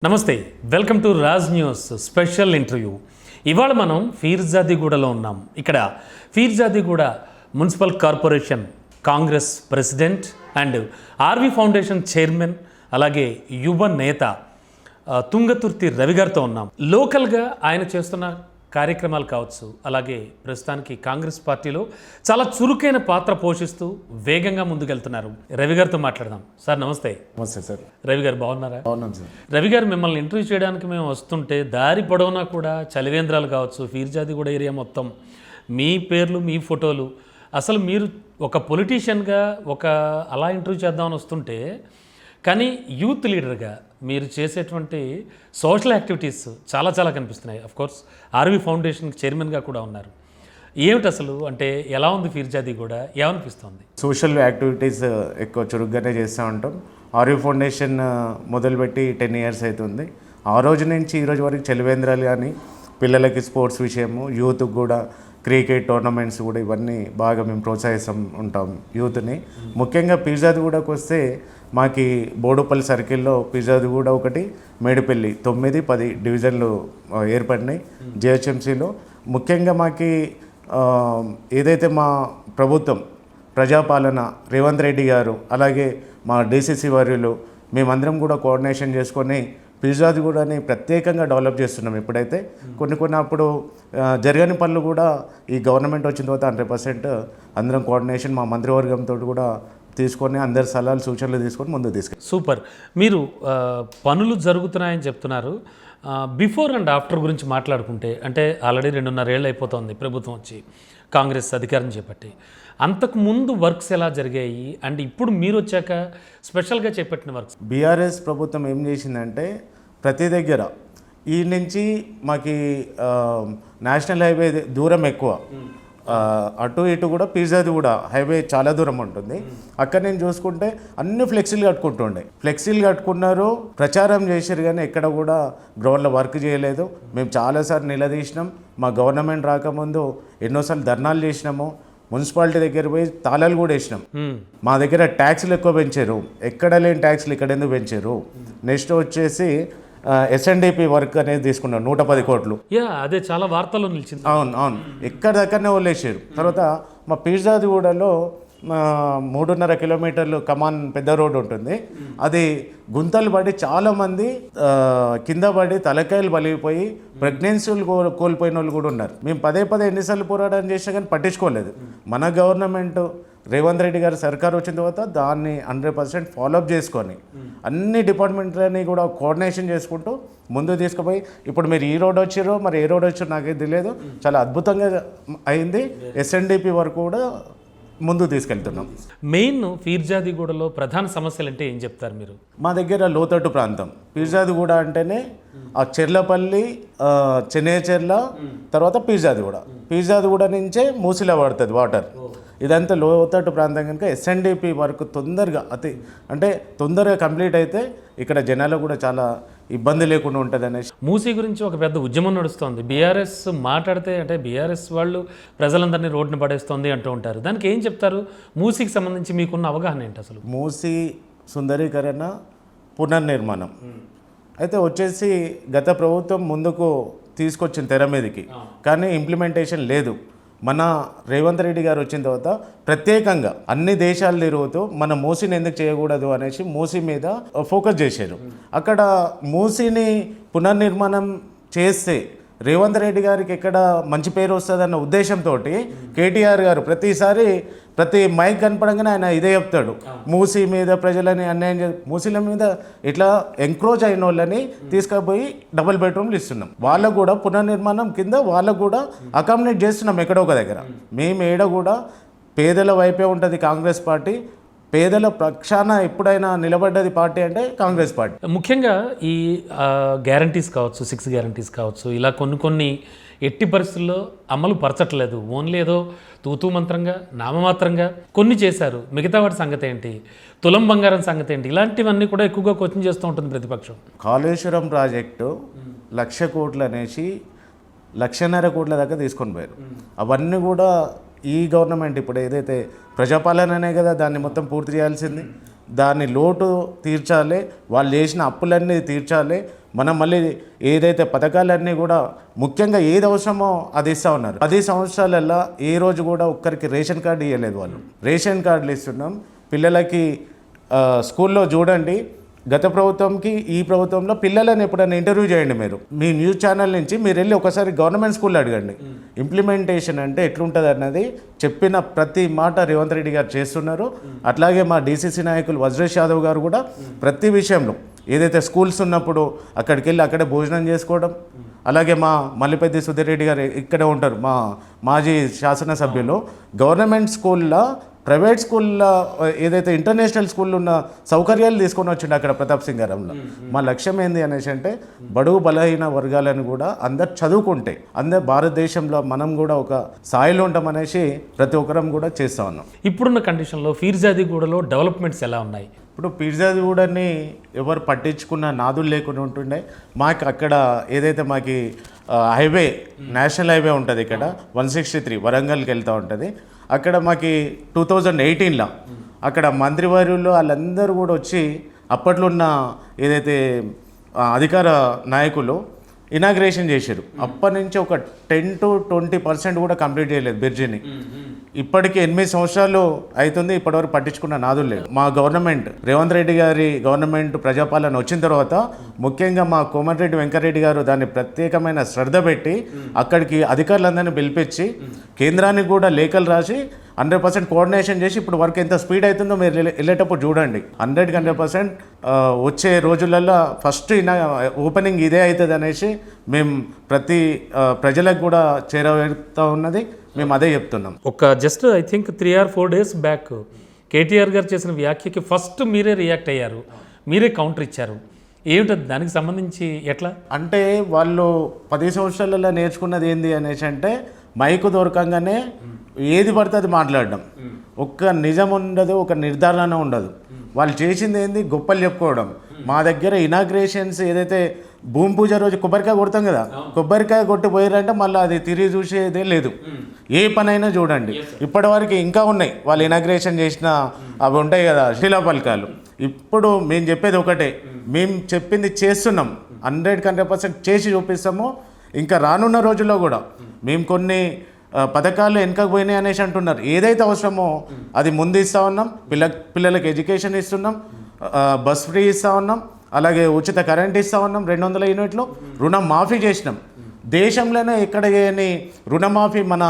నమస్తే, welcome to Raj news special interview. ఇవాళ మనం ఫీర్జాదిగూడలో ఉన్నాం. ఇక్కడ Peerzadiguda municipal corporation Congress president and RV foundation chairman, అలాగే యువ నేత తుంగతుర్తి రవి గారితో ఉన్నాం. లోకల్గా ఆయన చేస్తున్న కార్యక్రమాలు కావచ్చు, అలాగే ప్రస్తుతానికి కాంగ్రెస్ పార్టీలో చాలా చురుకైన పాత్ర పోషిస్తూ వేగంగా ముందుకెళ్తున్నారు. రవి గారితో మాట్లాడదాం. సార్ నమస్తే. నమస్తే సార్. రవి గారు బాగున్నారా? బాగున్నాను సార్. రవి గారు, మిమ్మల్ని ఇంటర్వ్యూ చేయడానికి మేము వస్తుంటే దారి పొడవునా కూడా చలివేంద్రాలు కావచ్చు, ఫీర్జాదిగూడ ఏరియా మొత్తం మీ పేర్లు, మీ ఫోటోలు. అసలు మీరు ఒక పొలిటీషియన్గా అలా ఇంటర్వ్యూ చేద్దామని వస్తుంటే, కానీ యూత్ లీడర్గా మీరు చేసేటువంటి సోషల్ యాక్టివిటీస్ చాలా చాలా కనిపిస్తున్నాయి. కోర్స్ ఆర్వి ఫౌండేషన్ చైర్మన్గా కూడా ఉన్నారు. ఏమిటి అసలు, అంటే ఎలా ఉంది ఫీర్జాదిగూడ, ఏమనిపిస్తుంది? సోషల్ యాక్టివిటీస్ ఎక్కువ చురుగ్గానే చేస్తూ ఉంటాం. ఆర్వి ఫౌండేషన్ మొదలుపెట్టి 10 years అవుతుంది. ఆ రోజు నుంచి ఈ రోజు వరకు చలివేంద్రాలు కానీ, పిల్లలకి స్పోర్ట్స్ విషయము, యూత్కి కూడా క్రికెట్ టోర్నమెంట్స్ కూడా, ఇవన్నీ బాగా మేము ప్రోత్సహిస్తూ ఉంటాం యూత్ని. ముఖ్యంగా ఫీర్జాదిగూడకు వస్తే మాకు బోడుపల్లి సర్కిల్లో ఫీర్జాదిగూడ ఒకటి, మేడిపల్లి 9, 10 డివిజన్లు ఏర్పడినాయి జిహెచ్ఎంసీలో. ముఖ్యంగా మాకు ఏదైతే మా ప్రభుత్వం ప్రజాపాలన రేవంత్ రెడ్డి గారు, అలాగే మా డీసీసీ వర్యులు, మేమందరం కూడా కోఆర్డినేషన్ చేసుకొని ఫీర్జాదిగూడని ప్రత్యేకంగా డెవలప్ చేస్తున్నాం. ఇప్పుడైతే కొన్ని అప్పుడు జరగని పనులు కూడా ఈ గవర్నమెంట్ వచ్చిన తర్వాత 100% అందరం కోఆర్డినేషన్ మా మంత్రివర్గంతో కూడా తీసుకొని, అందరి సలహాలు సూచనలు తీసుకొని ముందుకు తీసుకెళ్ళి. సూపర్. మీరు పనులు జరుగుతున్నాయని చెప్తున్నారు. బిఫోర్ అండ్ ఆఫ్టర్ గురించి మాట్లాడుకుంటే, అంటే ఆల్రెడీ 2.5 ఏళ్ళు అయిపోతుంది ప్రభుత్వం వచ్చి, కాంగ్రెస్ అధికారం చేపట్టి. అంతకు ముందు వర్క్స్ ఎలా జరిగాయి, అండ్ ఇప్పుడు మీరు వచ్చాక స్పెషల్గా చేపట్టిన వర్క్స్? బీఆర్ఎస్ ప్రభుత్వం ఏం చేసిందంటే, ప్రతి దగ్గర ఈ నుంచి మాకు నేషనల్ హైవే దూరం ఎక్కువ, అటు ఇటు కూడా ఫీర్జాదిగూడ హైవే చాలా దూరం ఉంటుంది. అక్కడ నేను చూసుకుంటే అన్ని ఫ్లెక్సీలు కట్టుకుంటుండే, ఫ్లెక్సీలు కట్టుకున్నారు, ప్రచారం చేశారు, కానీ ఎక్కడ కూడా గ్రౌండ్లో వర్క్ చేయలేదు. మేము చాలాసార్లు నిలదీసినాం. మా గవర్నమెంట్ రాకముందు ఎన్నోసార్లు ధర్నాలు చేసినాము. మున్సిపాలిటీ దగ్గర పోయి తాళాలు కూడా వేసినాం. మా దగ్గర ట్యాక్స్లు ఎక్కువ పెంచారు, ఎక్కడ లేని ట్యాక్స్లు ఇక్కడ ఎందుకు పెంచారు. నెక్స్ట్ వచ్చేసి SNDP వర్క్ అనేది తీసుకున్నాం 110 కోట్లు. అదే చాలా వార్తల్లో నిలిచింది. అవును, ఎక్కడ దగ్గరనే వదిలేసారు. తర్వాత మా ఫీర్జాదిగూడలో 3.5 కిలోమీటర్లు కమాన్ పెద్ద రోడ్డు ఉంటుంది. అది గుంతలు పడి చాలామంది కింద పడి తలకాయలు బలిగిపోయి ప్రెగ్నెన్సీలు కోల్పోయిన వాళ్ళు కూడా ఉన్నారు. మేము పదే ఎన్నిసార్లు పోరాటం చేసినా కానీ పట్టించుకోలేదు. మన గవర్నమెంట్ రేవంత్ రెడ్డి గారు సర్కార్ వచ్చిన తర్వాత దాన్ని 100% ఫాలోఅప్ చేసుకొని అన్ని డిపార్ట్మెంట్లని కూడా కోఆర్డినేషన్ చేసుకుంటూ ముందుకు తీసుకుపోయి, ఇప్పుడు మీరు ఈ రోడ్ వచ్చారో మరి ఏ రోడ్ వచ్చారో నాకైతే తెలియదు, చాలా అద్భుతంగా అయింది. SNDP వరకు కూడా ముందుకు తీసుకెళ్తున్నాం. మెయిన్ ఫీర్జాదిగూడలో ప్రధాన సమస్యలు అంటే ఏం చెప్తారు మీరు? మా దగ్గర లోతట్టు ప్రాంతం ఫీర్జాదిగూడ అంటేనే ఆ చెర్లపల్లి, చెన్నేచెర్ల, తర్వాత ఫీర్జాదిగూడ నుంచే మూసిలా పడుతుంది వాటర్. ఇదంతా లోతట్టు ప్రాంతం కనుక SNDP వరకు తొందరగా కంప్లీట్ అయితే ఇక్కడ జనాలు కూడా చాలా ఇబ్బంది లేకుండా ఉంటుంది అనేసి. మూసీ గురించి ఒక పెద్ద ఉద్యమం నడుస్తుంది. బీఆర్ఎస్ మాట్లాడితే, అంటే బీఆర్ఎస్ వాళ్ళు ప్రజలందరినీ రోడ్డును పడేస్తుంది అంటూ ఉంటారు. దానికి ఏం చెప్తారు? మూసీకి సంబంధించి మీకున్న అవగాహన ఏంటి అసలు? మూసీ సుందరీకరణ, పునర్నిర్మాణం అయితే వచ్చేసి గత ప్రభుత్వం ముందుకు తీసుకొచ్చిన తెర మీదకి, కానీ ఇంప్లిమెంటేషన్ లేదు. మన రేవంత్ రెడ్డి గారు వచ్చిన తర్వాత ప్రత్యేకంగా అన్ని దేశాలు తిరుగుతూ మన మూసీని ఎందుకు చేయకూడదు అనేసి మూసీ మీద ఫోకస్ చేశారు. అక్కడ మూసీని పునర్నిర్మాణం చేస్తే రేవంత్ రెడ్డి గారికి ఎక్కడ మంచి పేరు వస్తుందన్న ఉద్దేశంతో కేటీఆర్ గారు ప్రతి మైక్ కనపడంగానే ఆయన ఇదే చెప్తాడు, మూసీ మీద ప్రజలని అన్యాయం మూసీల మీద ఇట్లా ఎంక్రోచ్ అయిన వాళ్ళని తీసుకుపోయి డబుల్ బెడ్రూమ్లు ఇస్తున్నాం. వాళ్ళకు కూడా పునర్నిర్మాణం కింద వాళ్ళకు కూడా అకామిడేట్ చేస్తున్నాం ఎక్కడో ఒక దగ్గర. మేము ఏడ కూడా పేదల వైపే ఉంటుంది కాంగ్రెస్ పార్టీ. పేదల పక్షాన ఎప్పుడైనా నిలబడ్డది పార్టీ అంటే కాంగ్రెస్ పార్టీ. ముఖ్యంగా ఈ గ్యారంటీస్ కావచ్చు, 6 గ్యారంటీస్ కావచ్చు, ఇలా కొన్ని ఎట్టి పరిస్థితుల్లో అమలు పరచట్లేదు. ఓన్లీ ఏదో తూతూ మంత్రంగా, నామమాత్రంగా కొన్ని చేశారు. మిగతా వాటి సంగతి ఏంటి? తులం బంగారం సంగతి ఏంటి? ఇలాంటివన్నీ కూడా ఎక్కువగా క్వశ్చన్ చేస్తూ ఉంటుంది ప్రతిపక్షం. కాళేశ్వరం ప్రాజెక్టు 1,00,000 కోట్లు అనేసి 1,50,000 కోట్ల దాకా తీసుకొని పోయారు. అవన్నీ కూడా ఈ గవర్నమెంట్ ఇప్పుడు ఏదైతే ప్రజాపాలననే కదా దాన్ని మొత్తం పూర్తి చేయాల్సింది. దాని లోటు తీర్చాలి, వాళ్ళు చేసిన అప్పులన్నీ తీర్చాలి, మనం మళ్ళీ ఏదైతే పథకాలన్నీ కూడా ముఖ్యంగా ఏది అవసరమో అది ఇస్తూ ఉన్నారు. 10 సంవత్సరాలల్లో ఏ రోజు కూడా ఒక్కరికి రేషన్ కార్డు ఇవ్వలేదు. వాళ్ళు రేషన్ కార్డులు ఇస్తున్నాం పిల్లలకి. స్కూల్లో చూడండి, గత ప్రభుత్వంకి ఈ ప్రభుత్వంలో పిల్లలను ఎప్పుడైనా ఇంటర్వ్యూ చేయండి. మీరు మీ న్యూస్ ఛానల్ నుంచి మీరు వెళ్ళి ఒకసారి గవర్నమెంట్ స్కూల్లో అడగండి, ఇంప్లిమెంటేషన్ అంటే ఎట్లుంటుంది అన్నది చెప్పిన ప్రతి మాట రేవంత్ రెడ్డి గారు చేస్తున్నారు. అట్లాగే మా డీసీసీ నాయకులు వజ్రేష్ యాదవ్ గారు కూడా ప్రతి విషయంలో ఏదైతే స్కూల్స్ ఉన్నప్పుడు అక్కడికి వెళ్ళి అక్కడే భోజనం చేసుకోవడం. అలాగే మా మల్లిపెద్ది సుధీర్ రెడ్డి గారు ఇక్కడే ఉంటారు, మా మాజీ శాసనసభ్యులు. గవర్నమెంట్ స్కూల్లో ప్రైవేట్ స్కూల్లో ఏదైతే ఇంటర్నేషనల్ స్కూల్లో ఉన్న సౌకర్యాలు తీసుకొని వచ్చిండు అక్కడ ప్రతాప్ సింగారంలో. మా లక్ష్యం ఏంది అనేసి అంటే బడుగు బలహీన వర్గాలను కూడా అందరు చదువుకుంటే అందరు భారతదేశంలో మనం కూడా ఒక స్థాయిలో ఉంటామనేసి ప్రతి ఒక్కరం కూడా చేస్తూ ఉన్నాం. ఇప్పుడున్న కండిషన్లో ఫీర్జాదిగూడలో డెవలప్మెంట్స్ ఎలా ఉన్నాయి? ఇప్పుడు ఫీర్జాదిగూడని ఎవరు పట్టించుకున్న నాదులు లేకుండా ఉంటుండే. మాకు అక్కడ ఏదైతే మాకు హైవే నేషనల్ హైవే ఉంటుంది, ఇక్కడ 163 వరంగల్కి వెళ్తూ ఉంటుంది. అక్కడ మాకు 2018లో అక్కడ మంత్రివర్యులు వాళ్ళందరూ కూడా వచ్చి అప్పట్లో ఉన్న ఏదైతే అధికార నాయకులు ఇనాగ్రేషన్ చేశారు. అప్పటి నుంచి ఒక 10 to 20% కూడా కంప్లీట్ చేయలేదు బ్రిడ్జిని. ఇప్పటికి 8 సంవత్సరాలు అవుతుంది, ఇప్పటివరకు పట్టించుకున్న నాదులు లేదు. మా గవర్నమెంట్ రేవంత్ రెడ్డి గారి గవర్నమెంట్ ప్రజాపాలన వచ్చిన తర్వాత ముఖ్యంగా మా కోమటిరెడ్డి వెంకరెడ్డి గారు దాన్ని ప్రత్యేకమైన శ్రద్ధ పెట్టి అక్కడికి అధికారులందరినీ పిలిపించి కేంద్రానికి కూడా లేఖలు రాసి 100% కోఆర్డినేషన్ చేసి ఇప్పుడు వర్క్ ఎంత స్పీడ్ అవుతుందో మీరు వెళ్ళేటప్పుడు చూడండి. 100% వచ్చే రోజులలో ఫస్ట్ ఓపెనింగ్ ఇదే అవుతుంది అనేసి మేము ప్రతి ప్రజలకు కూడా చేరవేస్తూ ఉన్నది. మేము అదే చెప్తున్నాం. ఒక just I think 3 or 4 days back KTR గారు చేసిన వ్యాఖ్యకి ఫస్ట్ మీరే రియాక్ట్ అయ్యారు, మీరే కౌంటర్ ఇచ్చారు. ఏమిటది, దానికి సంబంధించి ఎట్లా అంటే వాళ్ళు 10 సంవత్సరాలలో నేర్చుకున్నది ఏంది అనేసి అంటే మైకు దొరకంగానే ఏది పడితే అది మాట్లాడడం, ఒక్క నిజం ఉండదు, ఒక నిర్ధారణ ఉండదు. వాళ్ళు చేసింది ఏంది, గొప్పలు చెప్పుకోవడం. మా దగ్గర ఇనాగ్రేషన్స్ ఏదైతే భూమి పూజ రోజు కొబ్బరికాయ కొడతాం కదా, కొబ్బరికాయ కొట్టి పోయారంటే మళ్ళీ అది తిరిగి చూసేదే లేదు. ఏ పనైనా చూడండి, ఇప్పటివరకు ఇంకా ఉన్నాయి వాళ్ళు ఇనాగ్రేషన్ చేసిన అవి ఉంటాయి కదా శిలాఫలకాలు. ఇప్పుడు మేము చెప్పేది ఒకటే, మేము చెప్పింది చేస్తున్నాం, 100% చేసి చూపిస్తాము. ఇంకా రానున్న రోజుల్లో కూడా మేము కొన్ని పథకాలు వెనకపోయినాయి అనేసి అంటున్నారు. ఏదైతే అవసరమో అది ముందు ఇస్తూ ఉన్నాం. పిల్లలకి ఎడ్యుకేషన్ ఇస్తున్నాం, బస్ ఫ్రీ ఇస్తూ ఉన్నాం, అలాగే ఉచిత కరెంట్ ఇస్తూ ఉన్నాం. 200 యూనిట్లు రుణం మాఫీ చేసినాం. దేశంలోనే ఎక్కడ చేయని రుణమాఫీ మన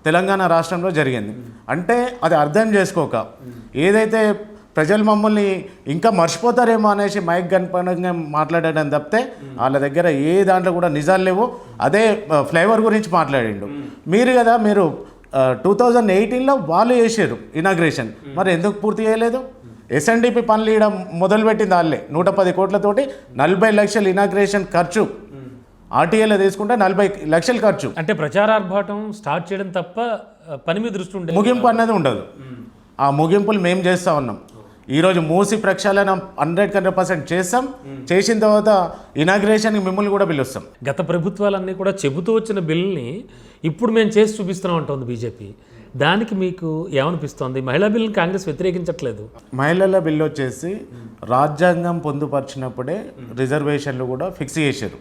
తెలంగాణ రాష్ట్రంలో జరిగింది. అంటే అది అర్థం చేసుకోక ఏదైతే ప్రజలు మమ్మల్ని ఇంకా మర్చిపోతారేమో అనేసి మైక్ కనపడంగా మాట్లాడడం తప్పితే వాళ్ళ దగ్గర ఏ దాంట్లో కూడా నిజాలు లేవు. అదే ఫ్లేవర్ గురించి మాట్లాడిండు. మీరు 2018లో వాళ్ళు చేశారు ఇనాగ్రేషన్, మరి ఎందుకు పూర్తి చేయలేదు? ఎస్ఎన్డిపి పనులు ఇవ్వడం మొదలుపెట్టింది వాళ్ళే. 110 కోట్లతోటి 40 లక్షలు ఇనాగ్రేషన్ ఖర్చు. ఆర్టీఏలో తీసుకుంటే 40 లక్షలు ఖర్చు. అంటే ప్రచారార్భాటం స్టార్ట్ చేయడం తప్ప పని మీద దృష్టి ఉండదు, ముగింపు అన్నది ఉండదు. ఆ ముగింపులు మేము చేస్తూ ఉన్నాం. ఈరోజు మూసి ప్రక్షాళన 100% చేస్తాం. చేసిన తర్వాత ఇనాగ్రేషన్కి మిమ్మల్ని కూడా పిలుస్తాం. గత ప్రభుత్వాలన్నీ కూడా చెబుతూ వచ్చిన బిల్లుని ఇప్పుడు మేము చేసి చూపిస్తున్నాం అంటుంది బీజేపీ. దానికి మీకు ఏమనిపిస్తోంది? మహిళా బిల్లుని కాంగ్రెస్ వ్యతిరేకించట్లేదు. మహిళల బిల్లు వచ్చేసి రాజ్యాంగం పొందుపరిచినప్పుడే రిజర్వేషన్లు కూడా ఫిక్స్ చేశారు.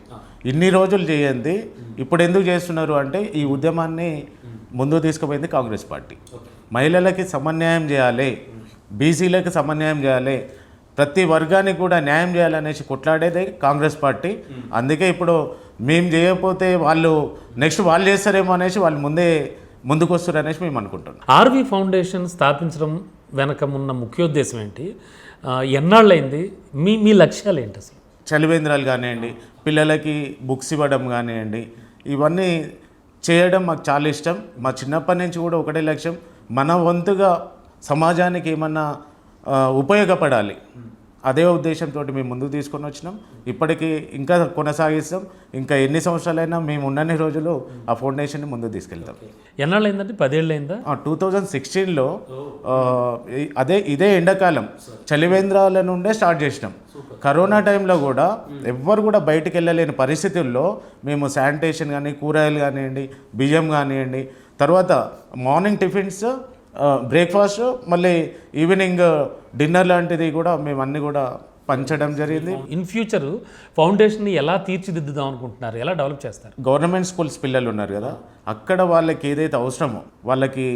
ఇన్ని రోజులు చేయండి, ఇప్పుడు ఎందుకు చేస్తున్నారు అంటే ఈ ఉద్యమాన్ని ముందుకు తీసుకుపోయింది కాంగ్రెస్ పార్టీ. మహిళలకి సమన్యాయం చేయాలి, బీసీలకు సమన్యాయం చేయాలి, ప్రతి వర్గానికి కూడా న్యాయం చేయాలనేసి కొట్లాడేది కాంగ్రెస్ పార్టీ. అందుకే ఇప్పుడు మేము చేయకపోతే వాళ్ళు నెక్స్ట్ వాళ్ళు చేస్తారేమో అనేసి వాళ్ళు ముందుకు వస్తారు అనేసి మేము అనుకుంటున్నాం. ఆర్వి ఫౌండేషన్ స్థాపించడం వెనక ఉన్న ముఖ్యోద్దేశం ఏంటి? ఎన్నాళ్ళైంది? మీ లక్ష్యాలు ఏంటి అసలు? చలివేంద్రాలు కానివ్వండి, పిల్లలకి బుక్స్ ఇవ్వడం కానివ్వండి, ఇవన్నీ చేయడం మాకు చాలా ఇష్టం. మా చిన్నప్పటి నుంచి కూడా ఒకటే లక్ష్యం, మన వంతుగా సమాజానికి ఏమన్నా ఉపయోగపడాలి. అదే ఉద్దేశంతో మేము ముందుకు తీసుకొని వచ్చినాం. ఇప్పటికీ ఇంకా కొనసాగిస్తాం. ఇంకా ఎన్ని సంవత్సరాలైనా మేము ఉన్నన్ని రోజులు ఆ ఫౌండేషన్ని ముందుకు తీసుకెళ్తాం. ఎన్నాళ్ళైందంటే 10 ఏళ్ళైందా? 2016లో ఇదే ఎండాకాలం చలివేంద్రాల నుండే స్టార్ట్ చేసినాం. కరోనా టైంలో కూడా ఎవ్వరు కూడా బయటికి వెళ్ళలేని పరిస్థితుల్లో మేము శానిటేషన్ కానీ, కూరగాయలు కానివ్వండి, బియ్యం కానివ్వండి, తర్వాత మార్నింగ్ టిఫిన్స్, బ్రేక్ఫాస్ట్, మళ్ళీ ఈవినింగ్ డిన్నర్ లాంటిది కూడా మేము అన్నీ కూడా పంచడం జరిగింది. ఇన్ ఫ్యూచర్ ఫౌండేషన్ని ఎలా తీర్చిదిద్దుదాం అనుకుంటున్నారు, ఎలా డెవలప్ చేస్తారు? గవర్నమెంట్ స్కూల్స్ పిల్లలు ఉన్నారు కదా, అక్కడ వాళ్ళకి ఏదైతే అవసరమో వాళ్ళకి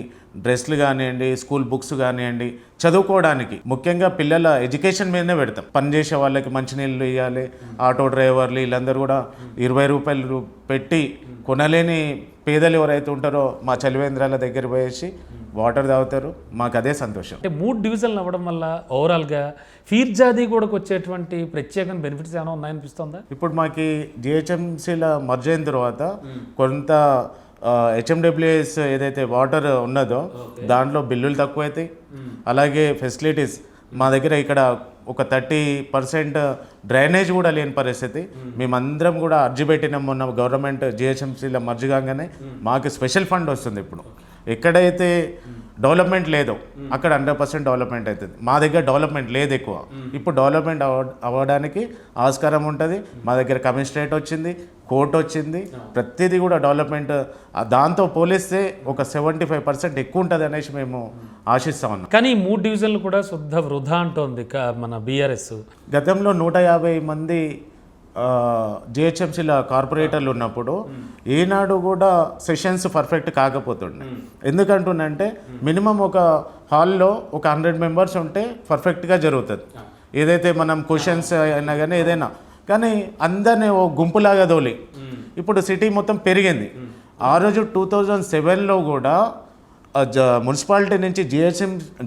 డ్రెస్లు కానివ్వండి, స్కూల్ బుక్స్ కానివ్వండి, చదువుకోవడానికి ముఖ్యంగా పిల్లల ఎడ్యుకేషన్ మీదనే పెడతాం. పనిచేసే వాళ్ళకి మంచినీళ్ళు ఇవ్వాలి, ఆటో డ్రైవర్లు వీళ్ళందరూ కూడా 20 రూపాయలు పెట్టి కొనలేని పేదలు ఎవరైతే ఉంటారో మా చలివేంద్రాల దగ్గర పోయేసి వాటర్ తాగుతారు. మాకు అదే సంతోషం. అంటే 3 డివిజన్లు అవ్వడం వల్ల ఓవరాల్గా ఫీర్జాదీ గూడకు వచ్చేటువంటి ప్రత్యేకమైన బెనిఫిట్స్ ఏమైనా ఉన్నాయనిపిస్తుందా? ఇప్పుడు మాకు జిహెచ్ఎంసీల మర్జ్ అయిన తర్వాత కొంత హెచ్ఎండబ్ల్యూఎస్ ఏదైతే వాటర్ ఉన్నదో దాంట్లో బిల్లులు తక్కువైతాయి. అలాగే ఫెసిలిటీస్ మా దగ్గర ఇక్కడ ఒక 30% డ్రైనేజ్ కూడా లేని పరిస్థితి. మేమందరం కూడా అర్జీ పెట్టినాం మొన్న గవర్నమెంట్ జిహెచ్ఎంసీలో మర్జ్ కాగానే. మాకు స్పెషల్ ఫండ్ వస్తుంది. ఇప్పుడు ఎక్కడైతే డెవలప్మెంట్ లేదో అక్కడ 100% డెవలప్మెంట్ అవుతుంది. మా దగ్గర డెవలప్మెంట్ లేదు ఎక్కువ. ఇప్పుడు డెవలప్మెంట్ అవ్వడానికి ఆస్కారం ఉంటుంది. మా దగ్గర కమిషనరేట్ వచ్చింది, కోర్టు వచ్చింది, ప్రతిదీ కూడా డెవలప్మెంట్ దాంతో పోలిస్తే ఒక 75% ఎక్కువ ఉంటుంది అనేసి మేము ఆశిస్తా ఉన్నాం. కానీ ఈ 3 డివిజన్లు కూడా శుద్ధ వృధా అంటోంది మన బీఆర్ఎస్. గతంలో 150 మంది జిహెచ్ఎంసీల కార్పొరేటర్లు ఉన్నప్పుడు ఈనాడు కూడా సెషన్స్ పర్ఫెక్ట్ కాకపోతుండే. ఎందుకంటున్నంటే మినిమం ఒక హాల్లో ఒక 100 మెంబర్స్ ఉంటే పర్ఫెక్ట్గా జరుగుతుంది. ఏదైతే మనం క్వశ్చన్స్ అయినా కానీ ఏదైనా కానీ అందరినీ ఓ గుంపులాగా తోలి. ఇప్పుడు సిటీ మొత్తం పెరిగింది. ఆ రోజు 2007లో కూడా మున్సిపాలిటీ నుంచి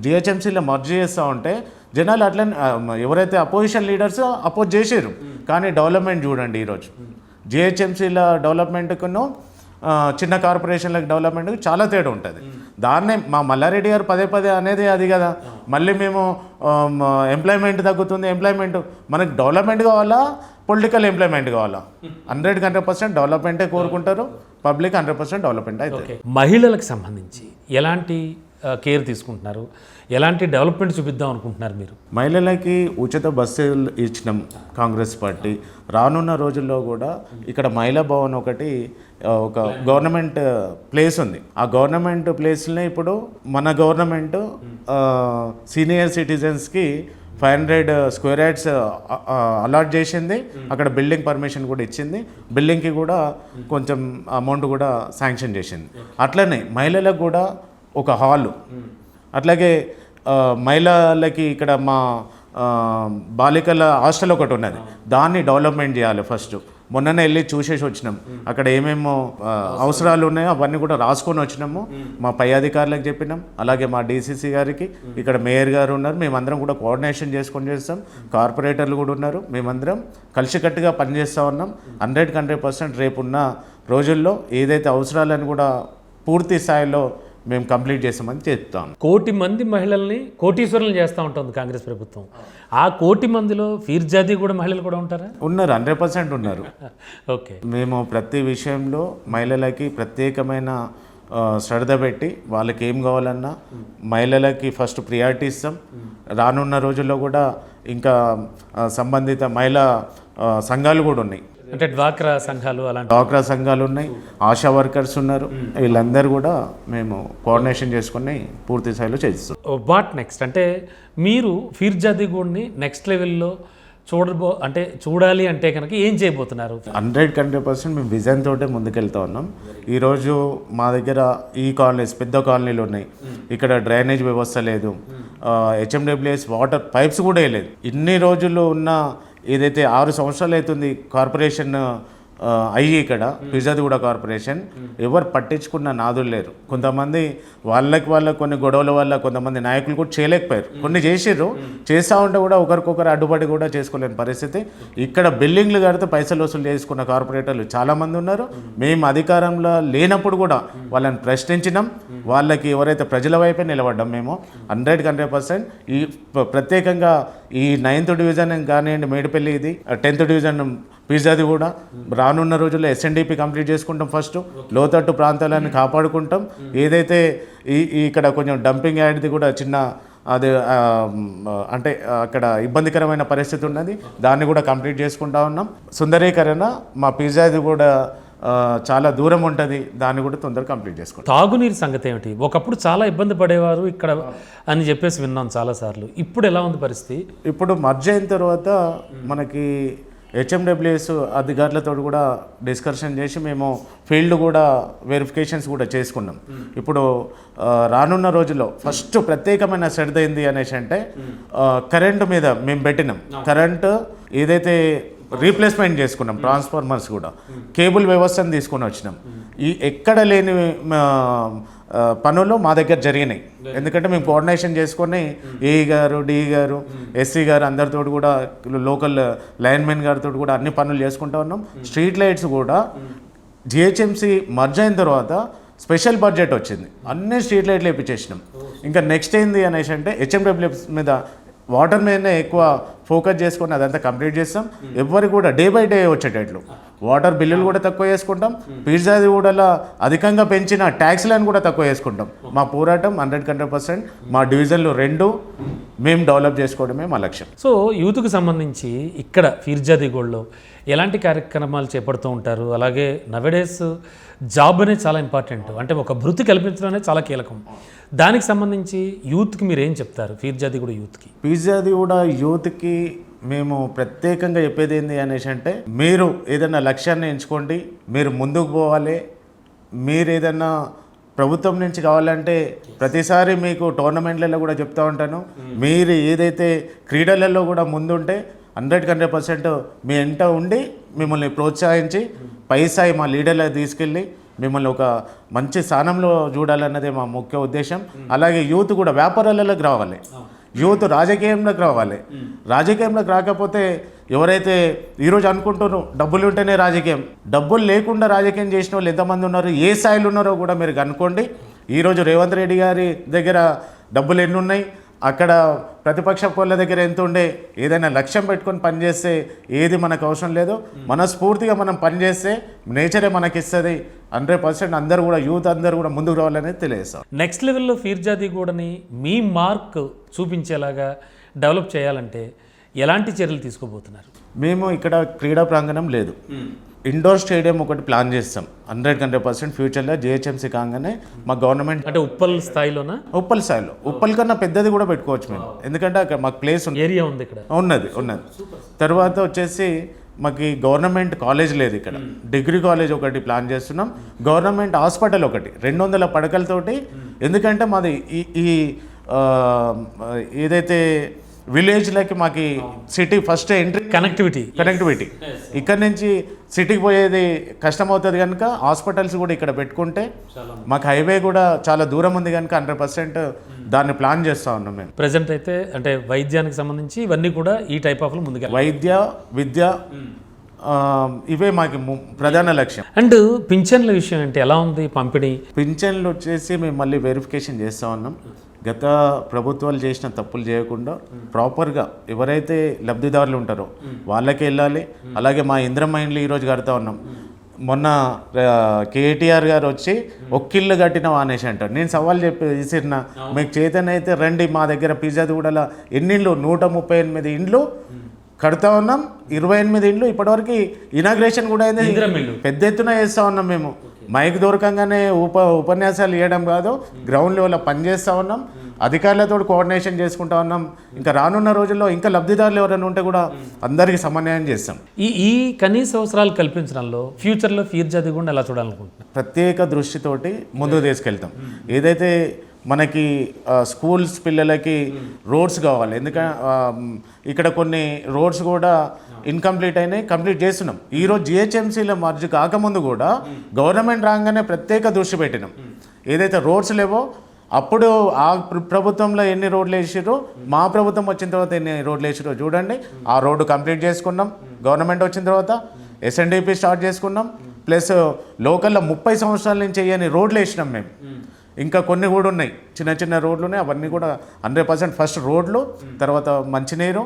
జిహెచ్ఎంసీలో మర్జ్ చేస్తూ ఉంటే జనాలు అట్లా ఎవరైతే అపోజిషన్ లీడర్స్ అపోజ్ చేసారు. కానీ డెవలప్మెంట్ చూడండి ఈరోజు జిహెచ్ఎంసీల డెవలప్మెంట్కును చిన్న కార్పొరేషన్లకు డెవలప్మెంట్కి చాలా తేడా ఉంటుంది. దాన్నే మా మల్లారెడ్డి గారు పదే అనేది అది కదా. మళ్ళీ మేము ఎంప్లాయ్మెంట్ తగ్గుతుంది, ఎంప్లాయ్మెంట్ మనకు డెవలప్మెంట్ కావాలా, పొలిటికల్ ఎంప్లాయ్మెంట్ కావాలా? 100% డెవలప్మెంటే కోరుకుంటారు. పబ్లిక్ 100% డెవలప్మెంట్ అవుతుంది. మహిళలకు సంబంధించి ఎలాంటి కేర్ తీసుకుంటున్నారు, ఎలాంటి డెవలప్మెంట్ చూపిద్దాం అనుకుంటున్నారు మీరు? మహిళలకి ఉచిత బస్సులు ఇచ్చినాం కాంగ్రెస్ పార్టీ. రానున్న రోజుల్లో కూడా ఇక్కడ మహిళా భవన్ ఒకటి ఒక గవర్నమెంట్ ప్లేస్ ఉంది. ఆ గవర్నమెంట్ ప్లేస్ని ఇప్పుడు మన గవర్నమెంట్ సీనియర్ సిటిజన్స్కి 500 స్క్వేర్ యార్డ్స్ అలాట్ చేసింది. అక్కడ బిల్డింగ్ పర్మిషన్ కూడా ఇచ్చింది. బిల్డింగ్కి కూడా కొంచెం అమౌంట్ కూడా శాంక్షన్ చేసింది. అట్లనే మహిళలకు కూడా ఒక హాలు, అట్లాగే మహిళలకి ఇక్కడ మా బాలికల హాస్టల్ ఒకటి ఉన్నది. దాన్ని డెవలప్మెంట్ చేయాలి ఫస్ట్. మొన్ననే వెళ్ళి చూసేసి వచ్చినాం. అక్కడ ఏమేమో అవసరాలు ఉన్నాయో అవన్నీ కూడా రాసుకొని వచ్చినాము. మా పై అధికారులకు చెప్పినాం. అలాగే మా డీసీసీ గారికి, ఇక్కడ మేయర్ గారు ఉన్నారు. మేమందరం కూడా కోఆర్డినేషన్ చేసుకొని చేస్తాం. కార్పొరేటర్లు కూడా ఉన్నారు. మేమందరం కలిసికట్టుగా పనిచేస్తూ ఉన్నాం. 100% రేపున్న రోజుల్లో ఏదైతే అవసరాలను కూడా పూర్తి స్థాయిలో మేము కంప్లీట్ చేస్తామని చెప్తాం. 1 కోటి మంది మహిళల్ని కోటీశ్వరులను చేస్తూ ఉంటుంది కాంగ్రెస్ ప్రభుత్వం. ఆ 1 కోటి మందిలో ఫీర్జాదీ కూడా మహిళలు కూడా ఉంటారా? ఉన్నారు, 100% ఉన్నారు. ఓకే. మేము ప్రతి విషయంలో మహిళలకి ప్రత్యేకమైన శ్రద్ధ పెట్టి వాళ్ళకి ఏం కావాలన్నా మహిళలకి ఫస్ట్ ప్రియారిటీ ఇస్తాం. రానున్న రోజుల్లో కూడా ఇంకా సంబంధిత మహిళా సంఘాలు కూడా ఉన్నాయి. అంటే డ్వాక్రా సంఘాలు, అలాంటి డ్వాక్రా సంఘాలు ఉన్నాయి, ఆశా వర్కర్స్ ఉన్నారు. వీళ్ళందరూ కూడా మేము కోఆర్డినేషన్ చేసుకుని పూర్తి స్థాయిలో చేస్తాం. వాట్ నెక్స్ట్ అంటే మీరు ఫీర్జాదీ గూడ్ని నెక్స్ట్ లెవెల్లో చూడాలి అంటే కనుక ఏం చేయబోతున్నారు? 100% మేము విజన్ తోటే ముందుకెళ్తా ఉన్నాం. ఈరోజు మా దగ్గర ఈ కాలనీస్ పెద్ద కాలనీలు ఉన్నాయి. ఇక్కడ డ్రైనేజ్ వ్యవస్థ లేదు, హెచ్ఎండబ్ల్యూఎస్ వాటర్ పైప్స్ కూడా వేయలేదు. ఇన్ని రోజులు ఉన్న ఏదైతే 6 సంవత్సరాలు అవుతుంది కార్పొరేషన్ అయ్యి ఇక్కడ ఫీర్జాదీగూడ కార్పొరేషన్ ఎవరు పట్టించుకున్న నాదులు లేరు. కొంతమంది వాళ్ళకి కొన్ని గొడవల వల్ల కొంతమంది నాయకులు కూడా చేయలేకపోయారు. కొన్ని చేసిర్రు, చేస్తూ ఉంటే కూడా ఒకరికొకరు అడ్డుపడి కూడా చేసుకోలేని పరిస్థితి. ఇక్కడ బిల్డింగ్లు కడితే పైసలు వసూలు చేసుకున్న కార్పొరేటర్లు చాలామంది ఉన్నారు. మేము అధికారంలో లేనప్పుడు కూడా వాళ్ళని ప్రశ్నించినాం. వాళ్ళకి ఎవరైతే ప్రజల వైపే నిలబడ్డాం మేము 100% ఈ ప్రత్యేకంగా ఈ 9th డివిజన్ కానివ్వండి, మేడిపల్లి, ఇది 10th డివిజన్ ఫీర్జాదీగూడ రానున్న రోజుల్లో ఎస్ఎన్డిపి కంప్లీట్ చేసుకుంటాం. ఫస్ట్ లోతట్టు ప్రాంతాలను కాపాడుకుంటాం. ఏదైతే ఇక్కడ కొంచెం డంపింగ్ యార్డ్ది కూడా చిన్న అది అంటే అక్కడ ఇబ్బందికరమైన పరిస్థితి ఉన్నది, దాన్ని కూడా కంప్లీట్ చేసుకుంటా ఉన్నాం. సుందరీకరణ మా ఫీర్జాదీగూడ చాలా దూరం ఉంటుంది, దాన్ని కూడా తొందరగా కంప్లీట్ చేసుకుంటాం. తాగునీరు సంగతి ఏమిటి? ఒకప్పుడు చాలా ఇబ్బంది పడేవారు ఇక్కడ అని చెప్పేసి విన్నాం చాలాసార్లు. ఇప్పుడు ఎలా ఉంది పరిస్థితి? ఇప్పుడు మర్జ్ అయిన తర్వాత మనకి హెచ్ఎండబ్ల్యూఎస్ అధికారులతో కూడా డిస్కషన్ చేసి మేము ఫీల్డ్ కూడా వెరిఫికేషన్స్ కూడా చేసుకున్నాం. ఇప్పుడు రానున్న రోజుల్లో ఫస్ట్ ప్రత్యేకమైన శ్రద్ధ ఏంది అనేసి అంటే కరెంటు మీద మేము పెట్టినాం. కరెంటు ఏదైతే రీప్లేస్మెంట్ చేసుకున్నాం, ట్రాన్స్ఫార్మర్స్ కూడా కేబుల్ వ్యవస్థను తీసుకొని వచ్చినాం. ఈ ఎక్కడ లేని పనులు మా దగ్గర జరిగినాయి. ఎందుకంటే మేము కోఆర్డినేషన్ చేసుకొని ఏఈ గారు, డిఈ గారు, ఎస్సీ గారు అందరితో కూడా లోకల్ లైన్మెన్ గారితో కూడా అన్ని పనులు చేసుకుంటూ ఉన్నాం. స్ట్రీట్ లైట్స్ కూడా జిహెచ్ఎంసీ మర్జ్ అయిన తర్వాత స్పెషల్ బడ్జెట్ వచ్చింది, అన్ని స్ట్రీట్ లైట్లు వేయించేసినాం. ఇంకా నెక్స్ట్ ఏంది అనేసి అంటే హెచ్ఎండబ్ల్యూఎస్ మీద వాటర్ మీదనే ఎక్కువ ఫోకస్ చేసుకొని అదంతా కంప్లీట్ చేస్తాం. ఎవరికి కూడా డే బై డే వచ్చేటట్లు వాటర్ బిల్లులు కూడా తక్కువ చేసుకుంటాం. పిజ్జాది కూడా అధికంగా పెంచిన ట్యాక్స్లను కూడా తక్కువ చేసుకుంటాం. మా పోరాటం 100% మా డివిజన్లు 2 మేము డెవలప్ చేసుకోవడమే మా లక్ష్యం. సో యూత్కి సంబంధించి ఇక్కడ ఫీర్జాదిగూడలో ఎలాంటి కార్యక్రమాలు చేపడుతూ ఉంటారు? అలాగే నవడేస్ జాబ్ అనేది చాలా ఇంపార్టెంట్, అంటే ఒక భృతి కల్పించడం అనేది చాలా కీలకం. దానికి సంబంధించి యూత్కి మీరు ఏం చెప్తారు? ఫీర్జాదిగూడ యూత్కి యూత్కి మేము ప్రత్యేకంగా చెప్పేది ఏంటి అనేసి అంటే, మీరు ఏదైనా లక్ష్యాన్ని ఎంచుకోండి, మీరు ముందుకు పోవాలి. మీరు ఏదైనా ప్రభుత్వం నుంచి కావాలంటే ప్రతిసారి మీకు టోర్నమెంట్లలో కూడా చెప్తూ ఉంటాను, మీరు ఏదైతే క్రీడలలో కూడా ముందుంటే 100% మీ ఎంట ఉండి మిమ్మల్ని ప్రోత్సహించి పై స్థాయి మా లీడర్లకు తీసుకెళ్ళి మిమ్మల్ని ఒక మంచి స్థానంలో చూడాలన్నదే మా ముఖ్య ఉద్దేశం. అలాగే యూత్ కూడా వ్యాపారాలలోకి రావాలి, యూత్ రాజకీయంలోకి రావాలి. రాజకీయంలోకి రాకపోతే ఎవరైతే ఈరోజు అనుకుంటున్నారో డబ్బులు ఉంటేనే రాజకీయం, డబ్బులు లేకుండా రాజకీయం చేసిన వాళ్ళు ఎంతమంది ఉన్నారు, ఏ స్థాయిలో ఉన్నారో కూడా మీరు కనుక్కోండి. ఈరోజు రేవంత్ రెడ్డి గారి దగ్గర డబ్బులు ఎన్ని ఉన్నాయి, అక్కడ ప్రతిపక్ష వాళ్ళ దగ్గర ఎంత ఉండే, ఏదైనా లక్ష్యం పెట్టుకొని పనిచేస్తే ఏది మనకు అవసరం లేదు. మనస్ఫూర్తిగా మనం పనిచేస్తే నేచరే మనకిస్తుంది. 100% అందరూ కూడా యూత్ అందరూ కూడా ముందుకు రావాలనేది తెలియజేస్తాం. నెక్స్ట్ లెవెల్లో ఫీర్జాదిగూడని మీ మార్క్ చూపించేలాగా డెవలప్ చేయాలంటే ఎలాంటి చర్యలు తీసుకోబోతున్నారు? మేము ఇక్కడ క్రీడా ప్రాంగణం లేదు, ఇండోర్ స్టేడియం ఒకటి ప్లాన్ చేస్తాం. 100% ఫ్యూచర్లో జిహెచ్ఎంసీ కాగానే మా గవర్నమెంట్ అంటే ఉప్పల్ స్థాయిలోనా? ఉప్పల్ స్థాయిలో, ఉప్పల్ కన్నా పెద్దది కూడా పెట్టుకోవచ్చు మేము, ఎందుకంటే అక్కడ మాకు ప్లేస్ ఏరియా ఉంది, ఇక్కడ ఉన్నది. తర్వాత వచ్చేసి మాకు గవర్నమెంట్ కాలేజ్ లేదు ఇక్కడ, డిగ్రీ కాలేజ్ ఒకటి ప్లాన్ చేస్తున్నాం. గవర్నమెంట్ హాస్పిటల్ ఒకటి 200 పడకలతోటి, ఎందుకంటే మాది ఈ ఏదైతే విలేజ్లకి మాకు సిటీ ఫస్ట్ ఎంట్రీ కనెక్టివిటీ ఇక్కడ నుంచి సిటీకి పోయేది కష్టమవుతుంది కనుక హాస్పిటల్స్ కూడా ఇక్కడ పెట్టుకుంటే మాకు హైవే కూడా చాలా దూరం ఉంది కనుక 100% దాన్ని ప్లాన్ చేస్తూ ఉన్నాం మేము. ప్రజెంట్ అయితే అంటే వైద్యానికి సంబంధించి ఇవన్నీ కూడా ఈ టైప్ ఆఫ్ ముందుగా వైద్య విద్య ఇవే మాకు ప్రధాన లక్ష్యం. అండ్ పింఛన్ల విషయం అంటే ఎలా ఉంది పంపిణీ? పింఛన్లు వచ్చేసి మేము మళ్ళీ వెరిఫికేషన్ చేస్తూ ఉన్నాం. గత ప్రభుత్వాలు చేసిన తప్పులు చేయకుండా ప్రాపర్గా ఎవరైతే లబ్ధిదారులు ఉంటారో వాళ్ళకే వెళ్ళాలి. అలాగే మా ఇంద్రమ్మ ఇండ్లు ఈరోజు కడతా ఉన్నాం. మొన్న కేటీఆర్ గారు వచ్చి ఒక్కిళ్ళు కట్టిన అనేసి అంటారు. నేను సవాల్ చెప్పి విసిరిన, మీకు చేతనైతే రండి మా దగ్గర ఫీర్జాదిగూడలో ఎన్ని ఇండ్లు, 138 ఇండ్లు కడతా ఉన్నాం. 28 ఇండ్లు ఇప్పటివరకు ఇనాగ్రేషన్ కూడా అయింది, పెద్ద ఎత్తున చేస్తూ ఉన్నాం. మేము మైక్ దొరకంగానే ఉపన్యాసాలు ఇవ్వడం కాదు, గ్రౌండ్ లెవెల్లో పనిచేస్తూ ఉన్నాం. అధికారులతో కోఆర్డినేషన్ చేసుకుంటా ఉన్నాం. ఇంకా రానున్న రోజుల్లో ఇంకా లబ్ధిదారులు ఎవరైనా ఉంటే కూడా అందరికీ సమన్వయం చేస్తాం. ఈ కనీస అవసరాలు కల్పించడంలో ఫ్యూచర్లో ఫీర్జాదిగూడ ఎలా చూడాలనుకుంటున్నాం? ప్రత్యేక దృష్టితోటి ముందుకు తీసుకెళ్తాం. ఏదైతే మనకి స్కూల్స్ పిల్లలకి రోడ్స్ కావాలి, ఎందుకంటే ఇక్కడ కొన్ని రోడ్స్ కూడా ఇన్కంప్లీట్ అయినాయి, కంప్లీట్ చేస్తున్నాం. ఈరోజు జిహెచ్ఎంసీలో మర్జ్ కాకముందు కూడా గవర్నమెంట్ రాగానే ప్రత్యేక దృష్టి పెట్టినాం. ఏదైతే రోడ్స్ లేవో అప్పుడు ఆ ప్రభుత్వంలో ఎన్ని రోడ్లు వేసారో, మా ప్రభుత్వం వచ్చిన తర్వాత ఎన్ని రోడ్లు వేసారో చూడండి. ఆ రోడ్డు కంప్లీట్ చేసుకున్నాం. గవర్నమెంట్ వచ్చిన తర్వాత ఎస్ఎన్డిపి స్టార్ట్ చేసుకున్నాం. ప్లస్ లోకల్లో 30 సంవత్సరాల నుంచి వేయని రోడ్లు వేసినాం మేము. ఇంకా కొన్ని కూడా ఉన్నాయి, చిన్న చిన్న రోడ్లు ఉన్నాయి. అవన్నీ కూడా 100% ఫస్ట్ రోడ్లు, తర్వాత మంచినీరు,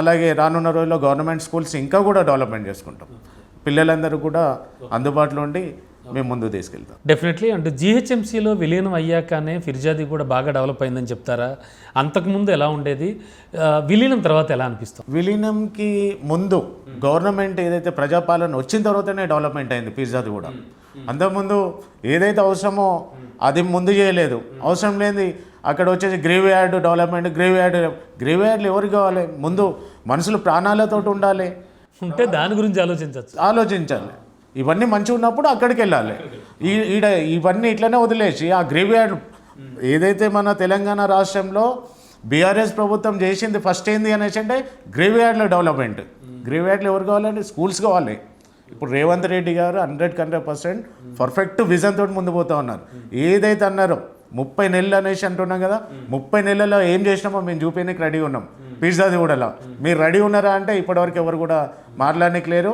అలాగే రానున్న రోజుల్లో గవర్నమెంట్ స్కూల్స్ ఇంకా కూడా డెవలప్మెంట్ చేసుకుంటాం. పిల్లలందరూ కూడా అందుబాటులో ఉండి మేము ముందుకు తీసుకెళ్తాం. డెఫినెట్లీ. అంటే జీహెచ్ఎంసీలో విలీనం అయ్యాకనే ఫిర్జాది కూడా బాగా డెవలప్ అయిందని చెప్తారా? అంతకుముందు ఎలా ఉండేది, విలీనం తర్వాత ఎలా అనిపిస్తుంది? విలీనంకి ముందు గవర్నమెంట్ ఏదైతే ప్రజాపాలన వచ్చిన తర్వాతనే డెవలప్మెంట్ అయింది ఫిర్జాది కూడా. అంతకుముందు ఏదైతే అవసరమో అది ముందు చేయలేదు. అవసరం లేని అక్కడ వచ్చేసి గ్రేవ్ యార్డ్ డెవలప్మెంట్, గ్రేవ్ యార్డ్లు ఎవరికి కావాలి? ముందు మనుషులు ప్రాణాలతో ఉండాలి, ఉంటే దాని గురించి ఆలోచించాలి. ఇవన్నీ మంచిగా ఉన్నప్పుడు అక్కడికి వెళ్ళాలి. ఈడ ఇవన్నీ ఇట్లనే వదిలేసి ఆ గ్రేవ్ యార్డ్ ఏదైతే మన తెలంగాణ రాష్ట్రంలో బీఆర్ఎస్ ప్రభుత్వం చేసింది ఫస్ట్ ఏంది అనేసి అంటే గ్రేవ్ యార్డ్ల డెవలప్మెంట్. గ్రేవ్ యార్డ్లు ఎవరు కావాలంటే స్కూల్స్ కావాలి. ఇప్పుడు రేవంత్ రెడ్డి గారు 100% పర్ఫెక్ట్ విజన్ తోటి ముందు పోతా ఉన్నారు. ఏదైతే అన్నారో 30 నెలలు అనేసి అంటున్నాం కదా, 30 నెలల్లో ఏం చేసినామో మేము చూపించడానికి రెడీ ఉన్నాం. ఫిర్జాది కూడా మీరు రెడీ ఉన్నారా అంటే ఇప్పటివరకు ఎవరు కూడా మాట్లాడడానికి లేరు.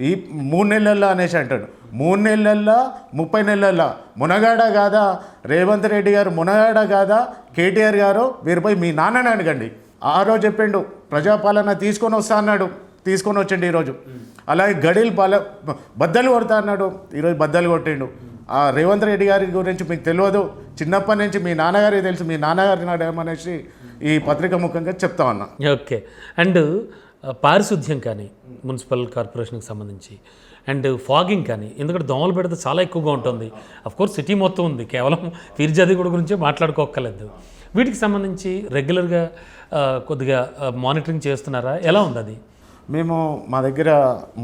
ఈ 3 నెలల్లో అనేసి అంటాడు. 3 నెలల్లో 30 నెలల్లో మునగాడ కాదా రేవంత్ రెడ్డి గారు, మునగాడ కాదా కేటీఆర్ గారు? మీరు పోయి మీ నాన్నని అడగండి. ఆ రోజు చెప్పిండు ప్రజాపాలన తీసుకొని వస్తా అన్నాడు, తీసుకొని వచ్చిండు ఈరోజు. అలాగే గడిలు బద్దలు కొడతా అన్నాడు, ఈరోజు బద్దలు కొట్టిండు. ఆ రేవంత్ రెడ్డి గారి గురించి మీకు తెలియదు, చిన్నప్పటి నుంచి మీ నాన్నగారికి తెలుసు, మీ నాన్నగారిని అడగమనేసి ఈ పత్రిక ముఖంగా చెప్తా ఉన్నా. ఓకే. అండ్ పారిశుద్ధ్యం కానీ మున్సిపల్ కార్పొరేషన్కి సంబంధించి, అండ్ ఫాగింగ్ కానీ, ఎందుకంటే దోమలు పెడితే చాలా ఎక్కువగా ఉంటుంది. అఫ్కోర్స్ సిటీ మొత్తం ఉంది, కేవలం ఫిర్జాది కూడా గురించి మాట్లాడుకోక్కర్లేదు. వీటికి సంబంధించి రెగ్యులర్గా కొద్దిగా మానిటరింగ్ చేస్తున్నారా? ఎలా ఉంది అది? మేము మా దగ్గర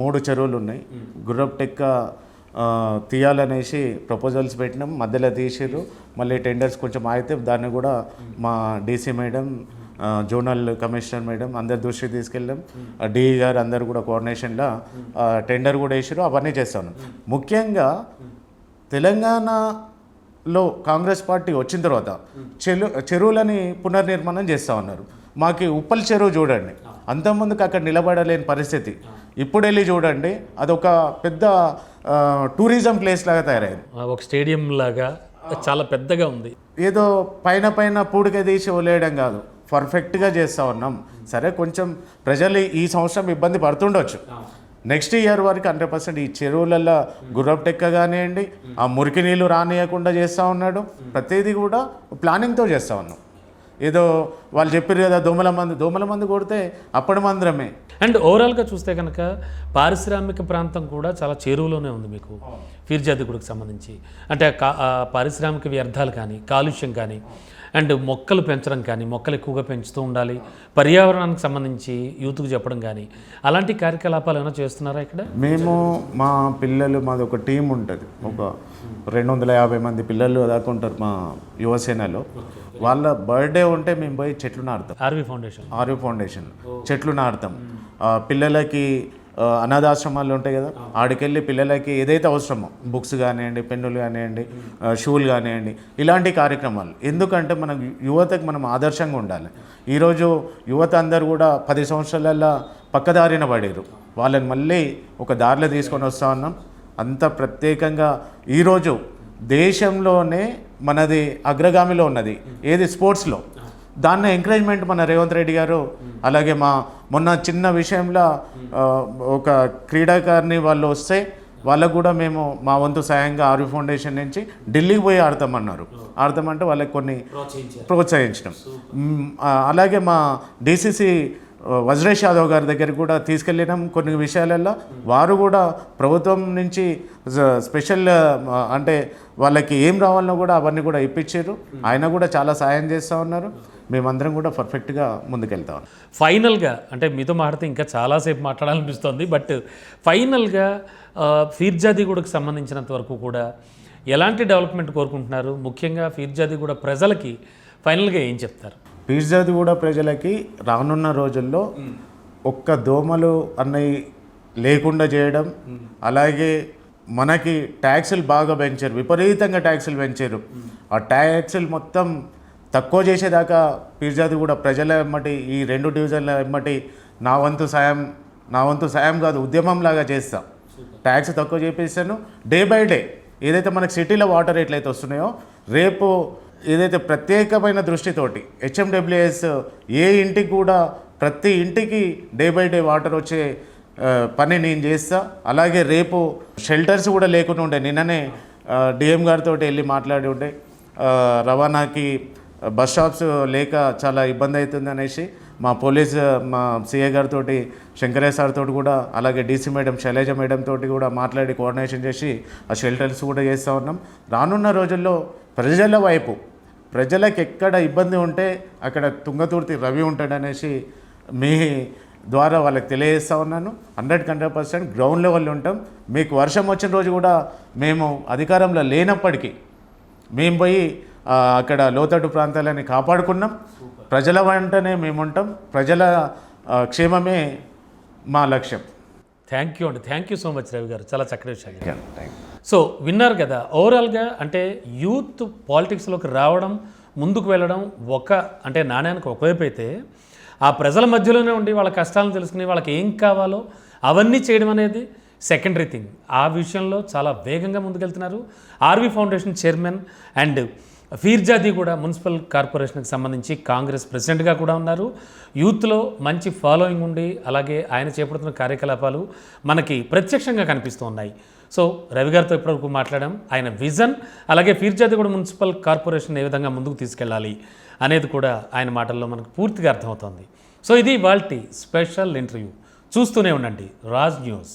3 చెరువులు ఉన్నాయి. గుర్రపు టెక్క తీయాలనేసి ప్రపోజల్స్ పెట్టినాం, మధ్యలో తీసిర్రు. మళ్ళీ టెండర్స్ కొంచెం ఆగితే దాన్ని కూడా మా DC madam, zonal commissioner madam అందరి దృష్టికి తీసుకెళ్ళాం. డిఈ గారు అందరు కూడా కోఆర్డినేషన్లో టెండర్ కూడా వేసారు. అవన్నీ చేస్తాను. ముఖ్యంగా తెలంగాణలో కాంగ్రెస్ పార్టీ వచ్చిన తర్వాత చెరువులని పునర్నిర్మాణం చేస్తూ ఉన్నారు. మాకు ఉప్పల్ చెరువు చూడండి, అంతకుముందుకు అక్కడ నిలబడలేని పరిస్థితి. ఇప్పుడు వెళ్ళి చూడండి, అదొక పెద్ద టూరిజం ప్లేస్ లాగా తయారైంది. ఒక స్టేడియం లాగా చాలా పెద్దగా ఉంది. ఏదో పైన పూడిక తీసి వదిలేయడం కాదు, పర్ఫెక్ట్గా చేస్తూ ఉన్నాం. సరే, కొంచెం ప్రజలు ఈ సంవత్సరం ఇబ్బంది పడుతుండొచ్చు. నెక్స్ట్ ఇయర్ వరకు 100% ఈ చెరువులలో గుర్రపు టెక్క కానివ్వండి, ఆ మురికి నీళ్ళు రానియకుండా చేస్తూ ఉన్నాడు. ప్రతిదీ కూడా ప్లానింగ్తో చేస్తూ ఉన్నాం. ఏదో వాళ్ళు చెప్పారు కదా దోమల మందు కొడితే అప్పటి మందిరమే. అండ్ ఓవరాల్గా చూస్తే కనుక పారిశ్రామిక ప్రాంతం కూడా చాలా చేరువలోనే ఉంది మీకు ఫిర్జాదిగూడకు సంబంధించి. అంటే పారిశ్రామిక వ్యర్థాలు కానీ, కాలుష్యం కానీ, అండ్ మొక్కలు పెంచడం కానీ, మొక్కలు ఎక్కువగా పెంచుతూ ఉండాలి, పర్యావరణానికి సంబంధించి యూత్కు చెప్పడం కానీ, అలాంటి కార్యకలాపాలు ఏమైనా చేస్తున్నారా ఇక్కడ? మేము మా పిల్లలు, మాది ఒక టీం ఉంటుంది, ఒక 250 మంది పిల్లలు దాకా ఉంటారు మా యువసేనలో. వాళ్ళ బర్త్డే ఉంటే మేము పోయి చెట్లు నాటుతాం. ఆర్వీ ఫౌండేషన్ చెట్లు నాటుతాం. పిల్లలకి అనాథాశ్రమాలు ఉంటాయి కదా, ఆడికెళ్ళి పిల్లలకి ఏదైతే అవసరమో బుక్స్ కానివ్వండి, పెన్నులు కానివ్వండి, షూలు కానివ్వండి, ఇలాంటి కార్యక్రమాలు. ఎందుకంటే మన యువతకు మనం ఆదర్శంగా ఉండాలి. ఈరోజు యువత అందరూ కూడా 10 సంవత్సరాలలో పక్కదారిన పడారు. వాళ్ళని మళ్ళీ ఒక దారిలో తీసుకొని వస్తూ ఉన్నాం. అంత ప్రత్యేకంగా ఈరోజు దేశంలోనే మనది అగ్రగామిలో ఉన్నది ఏది స్పోర్ట్స్లో. దాన్ని ఎంకరేజ్మెంట్ మన రేవంత్ రెడ్డి గారు. అలాగే మొన్న చిన్న విషయంలో ఒక క్రీడాకారిని వాళ్ళు వస్తే వాళ్ళకు కూడా మేము మా వంతు సాయంగా ఆర్వీ ఫౌండేషన్ నుంచి ఢిల్లీకి పోయి ఆడతామంటే వాళ్ళకి కొన్ని ప్రోత్సహించడం. అలాగే మా డీసీసీ వజ్రేష్ యాదవ్ గారి దగ్గరికి కూడా తీసుకెళ్ళినాం. కొన్ని విషయాలలో వారు కూడా ప్రభుత్వం నుంచి స్పెషల్ అంటే వాళ్ళకి ఏం రావాలనో కూడా అవన్నీ కూడా ఇప్పించారు. ఆయన కూడా చాలా సాయం చేస్తూ ఉన్నారు. మేమందరం కూడా పర్ఫెక్ట్గా ముందుకెళ్తాం. ఫైనల్గా అంటే మీతో మాట్లాడితే ఇంకా చాలాసేపు మాట్లాడాలనిపిస్తుంది, బట్ ఫైనల్గా ఫిర్జాదిగూడకు సంబంధించినంత వరకు కూడా ఎలాంటి డెవలప్మెంట్ కోరుకుంటున్నారు? ముఖ్యంగా ఫిర్జాదిగూడ ప్రజలకి ఫైనల్గా ఏం చెప్తారు? ఫిర్జాదిగూడ ప్రజలకి రానున్న రోజుల్లో ఒక్క దోమలు అన్నవి లేకుండా చేయడం, అలాగే మనకి ట్యాక్సులు బాగా పెంచారు, విపరీతంగా ట్యాక్సులు పెంచారు. ఆ ట్యాక్సులు మొత్తం తక్కువ చేసేదాకా ఫిర్జాదిగూడ ప్రజల ఎమ్మటి, ఈ 2 డివిజన్ల ఎమ్మటి నా వంతు సాయం కాదు, ఉద్యమంలాగా చేస్తాం. ట్యాక్స్ తక్కువ చేపిస్తాను. డే బై డే ఏదైతే మనకి సిటీలో వాటర్ ఎట్లయితే వస్తున్నాయో, రేపు ఏదైతే ప్రత్యేకమైన దృష్టితోటి హెచ్ఎండబ్ల్యూఎస్ ఏ ఇంటికి కూడా ప్రతి ఇంటికి డే బై డే వాటర్ వచ్చే పని నేను చేస్తా. అలాగే రేపు షెల్టర్స్ కూడా లేకుండా ఉండే, నిన్ననే డిఎం గారితో వెళ్ళి మాట్లాడి ఉండే రవాణాకి బస్ స్టాప్స్ లేక చాలా ఇబ్బంది అవుతుంది అనేసి మా సిఏ గారితో శంకరయ్య సార్ తోటి కూడా, అలాగే డీసీ మేడం శైలజ మేడం తోటి కూడా మాట్లాడి కోఆర్డినేషన్ చేసి ఆ షెల్టర్స్ కూడా చేస్తూ ఉన్నాం. రానున్న రోజుల్లో ప్రజల వైపు, ప్రజలకు ఎక్కడ ఇబ్బంది ఉంటే అక్కడ తుంగతుర్తి రవి ఉంటాడనేసి మీ ద్వారా వాళ్ళకి తెలియజేస్తూ ఉన్నాను. 100% గ్రౌండ్ లెవెల్లో ఉంటాం. మీకు వర్షం వచ్చిన రోజు కూడా మేము అధికారంలో లేనప్పటికీ మేము పోయి అక్కడ లోతట్టు ప్రాంతాలని కాపాడుకున్నాం. ప్రజల వెంటనే మేము ఉంటాం. ప్రజల క్షేమమే మా లక్ష్యం. థ్యాంక్ యూ అండి, thank you so much Ravi గారు, చాలా చక్కటి విషయాలు. థ్యాంక్ సో విన్నారు కదా, ఓవరాల్గా అంటే యూత్ పాలిటిక్స్లోకి రావడం, ముందుకు వెళ్ళడం అంటే నాణ్యానికి ఒకవైపు అయితే, ఆ ప్రజల మధ్యలోనే ఉండి వాళ్ళ కష్టాలను తెలుసుకుని వాళ్ళకి ఏం కావాలో అవన్నీ చేయడం అనేది సెకండరీ థింగ్. ఆ విషయంలో చాలా వేగంగా ముందుకెళ్తున్నారు. ఆర్వి ఫౌండేషన్ చైర్మన్ అండ్ ఫీర్జాదీ కూడా మున్సిపల్ కార్పొరేషన్కి సంబంధించి కాంగ్రెస్ ప్రెసిడెంట్గా కూడా ఉన్నారు. యూత్లో మంచి ఫాలోయింగ్ ఉండి, అలాగే ఆయన చేపడుతున్న కార్యకలాపాలు మనకి ప్రత్యక్షంగా కనిపిస్తూ ఉన్నాయి. సో రవి గారితో ఇప్పటివరకు మాట్లాడాం. ఆయన విజన్, అలాగే ఫీర్జాదీ కూడా మున్సిపల్ కార్పొరేషన్ ఏ విధంగా ముందుకు తీసుకెళ్ళాలి అనేది కూడా ఆయన మాటల్లో మనకు పూర్తిగా అర్థమవుతోంది. సో ఇది ఇవాల్టి స్పెషల్ ఇంటర్వ్యూ. చూస్తూనే ఉండండి రాజ్ న్యూస్.